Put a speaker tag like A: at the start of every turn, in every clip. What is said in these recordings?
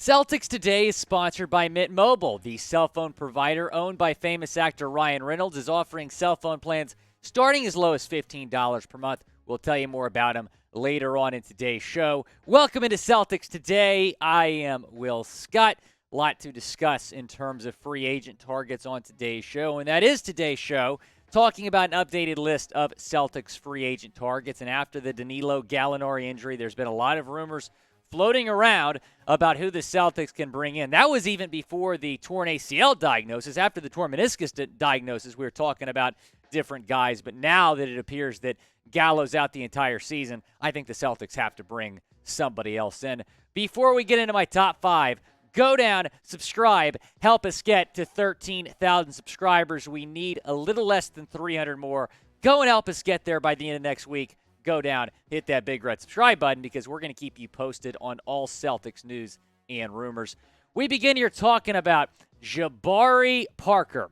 A: Celtics Today is sponsored by Mint Mobile. The cell phone provider owned by famous actor Ryan Reynolds is offering cell phone plans starting as low as $15 per month. We'll tell you more about them later on in today's show. Welcome into Celtics Today. I am Will Scott. A lot to discuss in terms of free agent targets on today's show, and that is today's show, talking about an updated list of Celtics free agent targets. And after the Danilo Gallinari injury, there's been a lot of rumors floating around about who the Celtics can bring in. That was even before the torn ACL diagnosis. After the torn meniscus diagnosis, we were talking about different guys. But now that it appears that Gallo's out the entire season, I think the Celtics have to bring somebody else in. Before we get into my top five, go down, subscribe, help us get to 13,000 subscribers. We need a little less than 300 more. Go and help us get there by the end of next week. Go down, hit that big red subscribe button because we're going to keep you posted on all Celtics news and rumors. We begin here talking about Jabari Parker.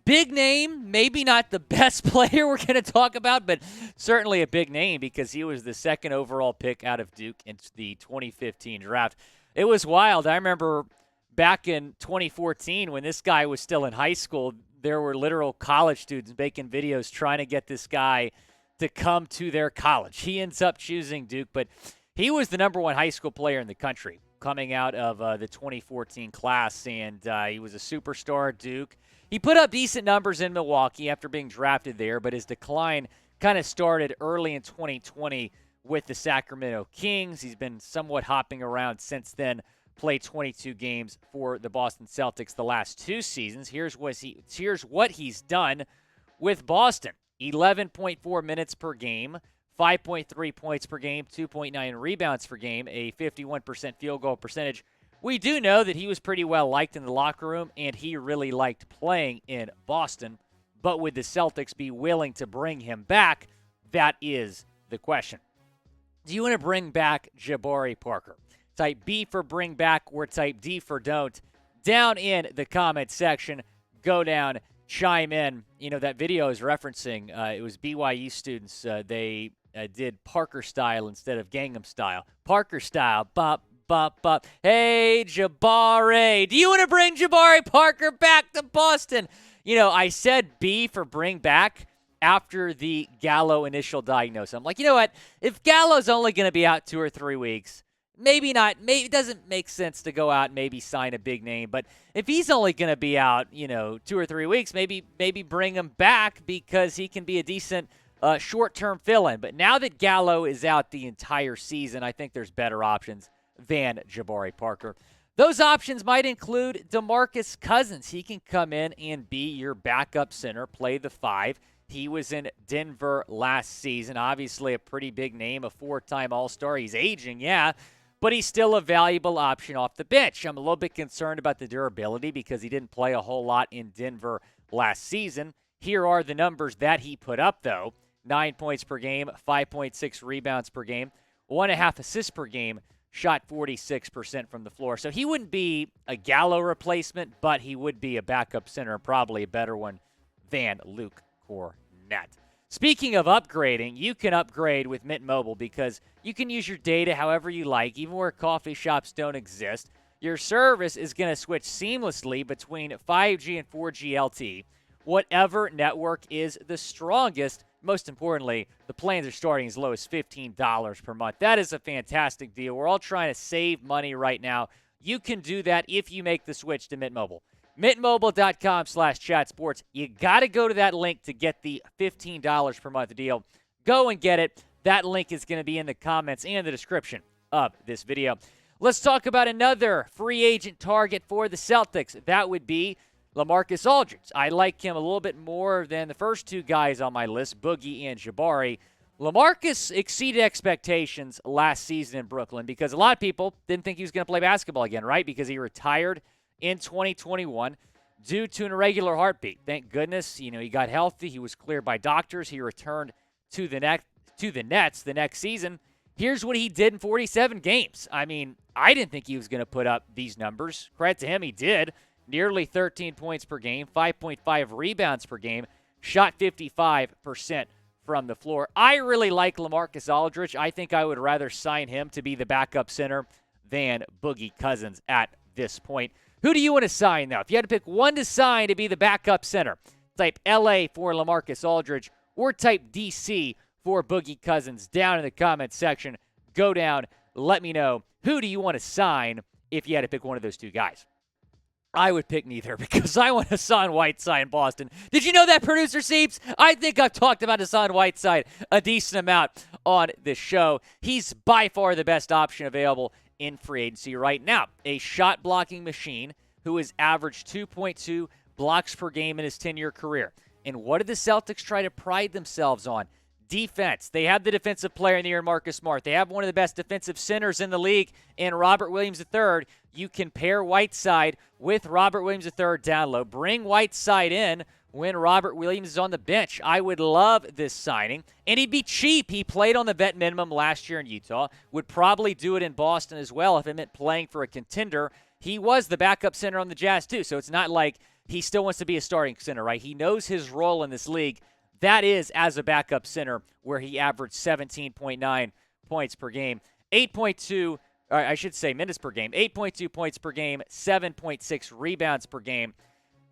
A: Big name, maybe not the best player we're going to talk about, but certainly a big name because he was the second overall pick out of Duke in the 2015 draft. It was wild. I remember back in 2014 when this guy was still in high school, there were literal college students making videos trying to get this guy to come to their college. He ends up choosing Duke, but he was the number one high school player in the country coming out of the 2014 class, and he was a superstar at Duke. He put up decent numbers in Milwaukee after being drafted there, but his decline kind of started early in 2020 with the Sacramento Kings. He's been somewhat hopping around since then, played 22 games for the Boston Celtics the last two seasons. Here's what he's done with Boston. 11.4 minutes per game, 5.3 points per game, 2.9 rebounds per game, a 51% field goal percentage. We do know that he was pretty well liked in the locker room, and he really liked playing in Boston. But would the Celtics be willing to bring him back? That is the question. Do you want to bring back Jabari Parker? Type B for bring back or type D for don't. Down in the comment section, go down, chime in. You know, that video is referencing, it was BYU students. They did Parker style instead of Gangnam style. Parker style, bop, bop, bop. Hey, Jabari, do you want to bring Jabari Parker back to Boston? You know, I said B for bring back after the Gallo initial diagnosis. I'm like, you know what? If Gallo's only going to be out 2 or 3 weeks, maybe not. Maybe it doesn't make sense to go out and maybe sign a big name. But if he's only going to be out, 2 or 3 weeks, maybe bring him back because he can be a decent short-term fill-in. But now that Gallo is out the entire season, I think there's better options than Jabari Parker. Those options might include DeMarcus Cousins. He can come in and be your backup center, play the 5. He was in Denver last season. Obviously a pretty big name, a 4-time All-Star. He's aging, yeah, but he's still a valuable option off the bench. I'm a little bit concerned about the durability because he didn't play a whole lot in Denver last season. Here are the numbers that he put up, though. 9 points per game, 5.6 rebounds per game, 1.5 assists per game, shot 46% from the floor. So he wouldn't be a Gallo replacement, but he would be a backup center, probably a better one than Luke Cornett. Speaking of upgrading, you can upgrade with Mint Mobile because you can use your data however you like, even where coffee shops don't exist. Your service is going to switch seamlessly between 5G and 4G LTE, whatever network is the strongest. Most importantly, the plans are starting as low as $15 per month. That is a fantastic deal. We're all trying to save money right now. You can do that if you make the switch to Mint Mobile. MintMobile.com/chatsports. You got to go to that link to get the $15 per month deal. Go and get it. That link is going to be in the comments and the description of this video. Let's talk about another free agent target for the Celtics. That would be LaMarcus Aldridge. I like him a little bit more than the first two guys on my list, Boogie and Jabari. LaMarcus exceeded expectations last season in Brooklyn because a lot of people didn't think he was going to play basketball again, right? Because he retired in 2021 due to an irregular heartbeat. Thank goodness, he got healthy. He was cleared by doctors. He returned to the Nets the next season. Here's what he did in 47 games. I mean, I didn't think he was going to put up these numbers. Credit to him, he did. Nearly 13 points per game, 5.5 rebounds per game, shot 55% from the floor. I really like LaMarcus Aldridge. I think I would rather sign him to be the backup center than Boogie Cousins at this point. Who do you want to sign, though? If you had to pick one to sign to be the backup center, type LA for LaMarcus Aldridge or type DC for Boogie Cousins. Down in the comments section, go down, let me know. Who do you want to sign if you had to pick one of those two guys? I would pick neither because I want Hassan Whiteside in Boston. Did you know that, producer Seeps? I think I've talked about Hassan Whiteside a decent amount on this show. He's by far the best option available in free agency right now. A shot-blocking machine who has averaged 2.2 blocks per game in his 10-year career. And what did the Celtics try to pride themselves on? Defense. They have the defensive player in the year, Marcus Smart. They have one of the best defensive centers in the league in Robert Williams III. You can pair Whiteside with Robert Williams III down low. Bring Whiteside in when Robert Williams is on the bench. I would love this signing. And he'd be cheap. He played on the vet minimum last year in Utah. Would probably do it in Boston as well if it meant playing for a contender. He was the backup center on the Jazz too, so it's not like he still wants to be a starting center, right? He knows his role in this league. That is as a backup center where he averaged 17.9 points per game, 8.2, or I should say minutes per game, 8.2 points per game, 7.6 rebounds per game.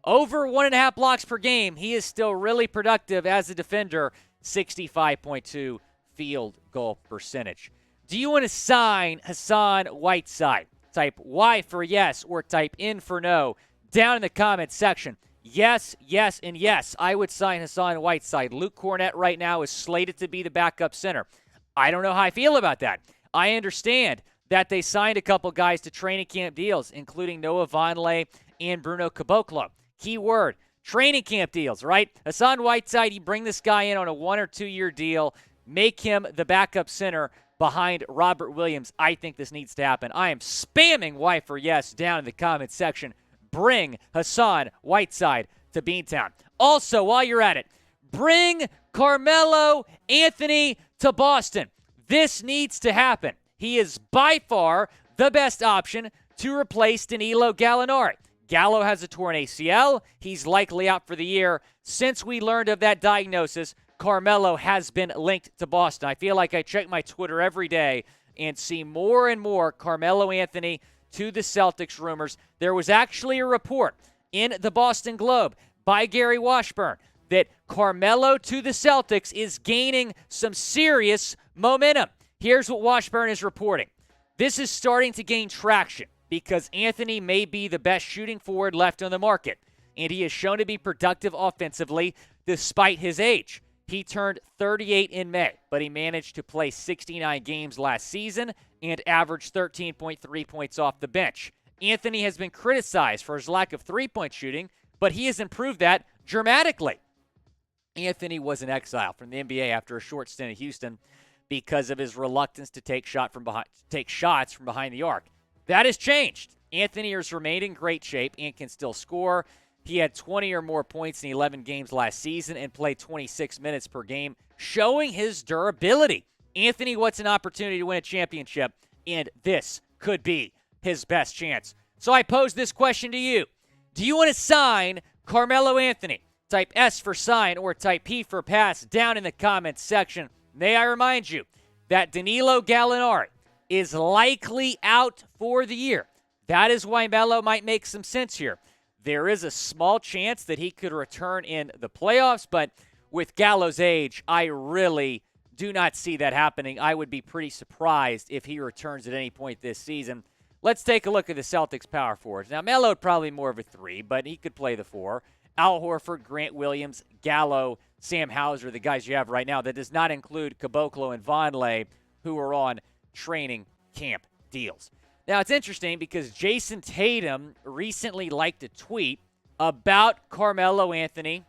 A: Over 1.5 blocks per game, he is still really productive as a defender, 65.2 field goal percentage. Do you want to sign Hassan Whiteside? Type Y for yes or type N for no down in the comments section. Yes, yes, and yes, I would sign Hassan Whiteside. Luke Cornett right now is slated to be the backup center. I don't know how I feel about that. I understand that they signed a couple guys to training camp deals, including Noah Vonleh and Bruno Caboclo. Key word, training camp deals, right? Hassan Whiteside, you bring this guy in on a 1 or 2 year deal, make him the backup center behind Robert Williams. I think this needs to happen. I am spamming Y for yes down in the comments section. Bring Hassan Whiteside to Beantown. Also, while you're at it, bring Carmelo Anthony to Boston. This needs to happen. He is by far the best option to replace Danilo Gallinari. Gallo has a torn ACL. He's likely out for the year. Since we learned of that diagnosis, Carmelo has been linked to Boston. I feel like I check my Twitter every day and see more and more Carmelo Anthony to the Celtics rumors. There was actually a report in the Boston Globe by Gary Washburne that Carmelo to the Celtics is gaining some serious momentum. Here's what Washburne is reporting. This is starting to gain traction because Anthony may be the best shooting forward left on the market, and he has shown to be productive offensively despite his age. He turned 38 in May, but he managed to play 69 games last season and averaged 13.3 points off the bench. Anthony has been criticized for his lack of three-point shooting, but he has improved that dramatically. Anthony was an exile from the NBA after a short stint at Houston because of his reluctance to take shots from behind the arc. That has changed. Anthony has remained in great shape and can still score. He had 20 or more points in 11 games last season and played 26 minutes per game, showing his durability. Anthony wants an opportunity to win a championship, and this could be his best chance. So I pose this question to you. Do you want to sign Carmelo Anthony? Type S for sign or type P for pass down in the comments section. May I remind you that Danilo Gallinari is likely out for the year. That is why Melo might make some sense here. There is a small chance that he could return in the playoffs, but with Gallo's age, I really do not see that happening. I would be pretty surprised if he returns at any point this season. Let's take a look at the Celtics power forwards. Now, Melo probably more of a 3, but he could play the 4. Al Horford, Grant Williams, Gallo, Sam Hauser, the guys you have right now. That does not include Caboclo and Vonleh, who are on training camp deals. Now, it's interesting because Jason Tatum recently liked a tweet about Carmelo Anthony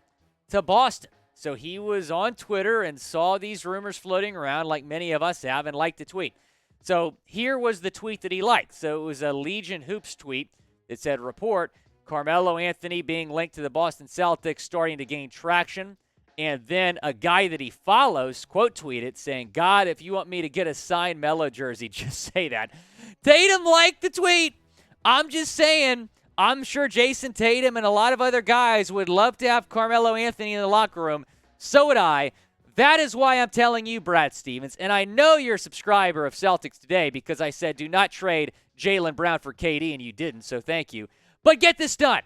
A: to Boston. So he was on Twitter and saw these rumors floating around like many of us have and liked the tweet. So here was the tweet that he liked. So it was a Legion Hoops tweet that said, report, Carmelo Anthony being linked to the Boston Celtics starting to gain traction. And then a guy that he follows quote tweeted saying, God, if you want me to get a signed Melo jersey, just say that. Tatum liked the tweet. I'm just saying, I'm sure Jason Tatum and a lot of other guys would love to have Carmelo Anthony in the locker room. So would I. That is why I'm telling you, Brad Stevens, and I know you're a subscriber of Celtics Today because I said do not trade Jaylen Brown for KD, and you didn't, so thank you. But get this done.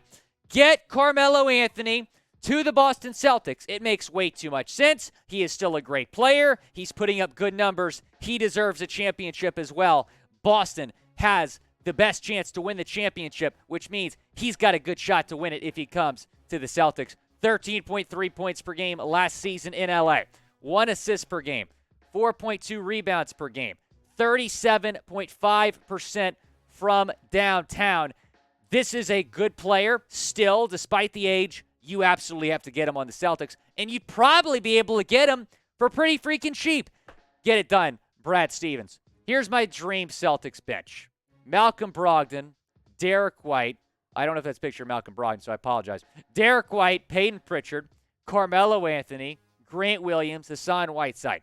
A: Get Carmelo Anthony to the Boston Celtics. It makes way too much sense. He is still a great player. He's putting up good numbers. He deserves a championship as well. Boston has the best chance to win the championship, which means he's got a good shot to win it if he comes to the Celtics. 13.3 points per game last season in LA. 1 assist per game. 4.2 rebounds per game. 37.5% from downtown. This is a good player still, despite the age. You absolutely have to get him on the Celtics, and you'd probably be able to get him for pretty freaking cheap. Get it done, Brad Stevens. Here's my dream Celtics bench. Malcolm Brogdon, Derrick White. I don't know if that's a picture of Malcolm Brogdon, so I apologize. Derrick White, Payton Pritchard, Carmelo Anthony, Grant Williams, Hassan Whiteside.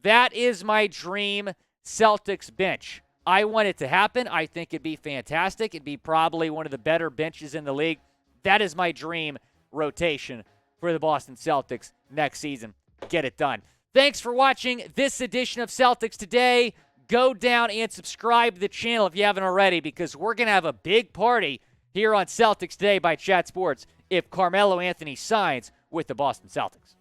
A: That is my dream Celtics bench. I want it to happen. I think it'd be fantastic. It'd be probably one of the better benches in the league. That is my dream rotation for the Boston Celtics next season. Get it done. Thanks for watching this edition of Celtics Today. Go down and subscribe to the channel if you haven't already, because we're going to have a big party here on Celtics Today by Chat Sports if Carmelo Anthony signs with the Boston Celtics.